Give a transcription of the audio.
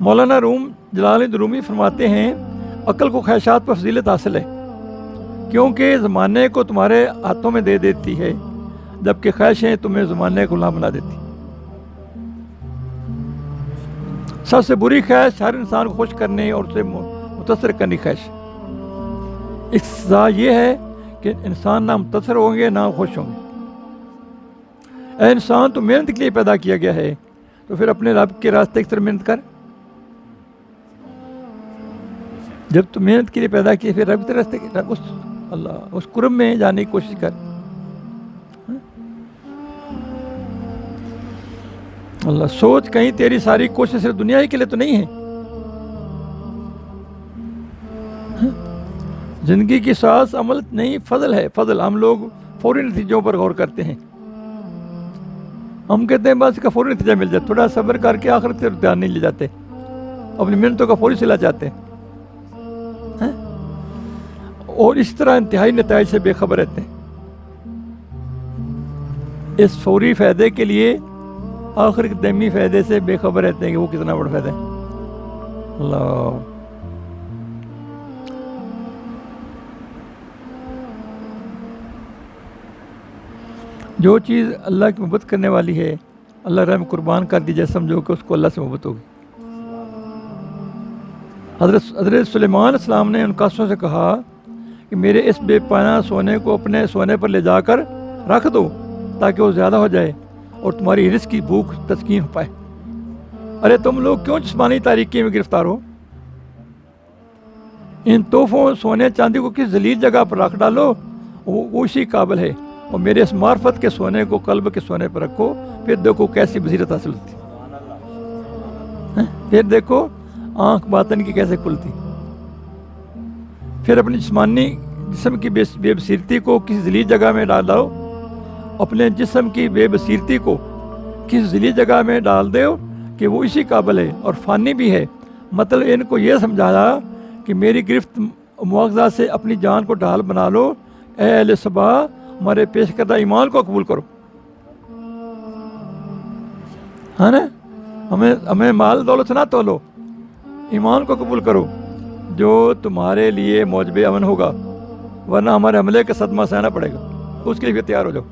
مولانا جلالالدین رومی فرماتے ہیں عقل کو خواہشات پر فضیلت حاصل ہے کیونکہ زمانے کو تمہارے ہاتھوں میں دے دیتی ہے، جبکہ خواہشیں تمہیں زمانے کو غلام بنا دیتی۔ سب سے بری خواہش ہر انسان کو خوش کرنے اور اسے متاثر کرنے کی خواہش۔ اس سزا یہ ہے کہ انسان نہ متاثر ہوں گے نہ خوش ہوں گے۔ اے انسان، تو محنت کے لیے پیدا کیا گیا ہے، تو پھر اپنے رب کے راستے کی طرف محنت کر۔ جب تو محنت کے لیے پیدا کیے پھر رب کے راستے اس قرب میں جانے کی کوشش کر۔ اللہ سوچ، کہیں تیری ساری کوشش صرف دنیا ہی کے لیے تو نہیں ہے۔ زندگی کی ساز عمل نہیں، فضل ہے، فضل۔ ہم لوگ فوری نتیجوں پر غور کرتے ہیں، ہم کہتے ہیں بس کا فوری نتیجہ مل جائے، تھوڑا صبر کر کے آخرت سے دھیان نہیں لے جاتے، اپنی محنتوں کا فوری صلہ چاہتے ہیں، اور اس طرح انتہائی نتائج سے بے خبر رہتے ہیں۔ اس فوری فائدے کے لیے آخر کے دمی فائدے سے بے خبر رہتے ہیں کہ وہ کتنا بڑا فائدہ ہے۔ اللہ جو چیز اللہ کی محبت کرنے والی ہے، اللہ راہ میں قربان کر دی جائے، سمجھو کہ اس کو اللہ سے محبت ہوگی۔ حضرت سلیمان علیہ السلام نے ان کاسوں سے کہا کہ میرے اس بے پناہ سونے کو اپنے سونے پر لے جا کر رکھ دو تاکہ وہ زیادہ ہو جائے اور تمہاری رزق کی بھوک تسکین ہو پائے۔ ارے تم لوگ کیوں جسمانی تاریکی میں گرفتار ہو؟ ان تحفوں سونے چاندی کو کس ذلیل جگہ پر رکھ ڈالو، وہ اسی قابل ہے، اور میرے اس معرفت کے سونے کو قلب کے سونے پر رکھو، پھر دیکھو کیسی بصیرت حاصل ہوتی، پھر دیکھو آنکھ باطن کی کیسے کھلتی۔ پھر اپنی جسم کی بے بصیرتی کو کسی ذلیل جگہ میں ڈال دو، اپنے جسم کی بے بصیرتی کو کسی ذلیل جگہ میں ڈال دو کہ وہ اسی قابل ہے اور فانی بھی ہے۔ مطلب ان کو یہ سمجھایا کہ میری گرفت مواخذہ سے اپنی جان کو ڈھال بنا لو، اے اہل صبا، ہمارے پیش کردہ ایمان کو قبول کرو۔ ہے نا، ہمیں مال دولت نہ تولو، ایمان کو قبول کرو جو تمہارے لیے موجب امن ہوگا، ورنہ ہمارے حملے کا صدمہ سہنا پڑے گا، اس کے لیے تیار ہو جاؤ۔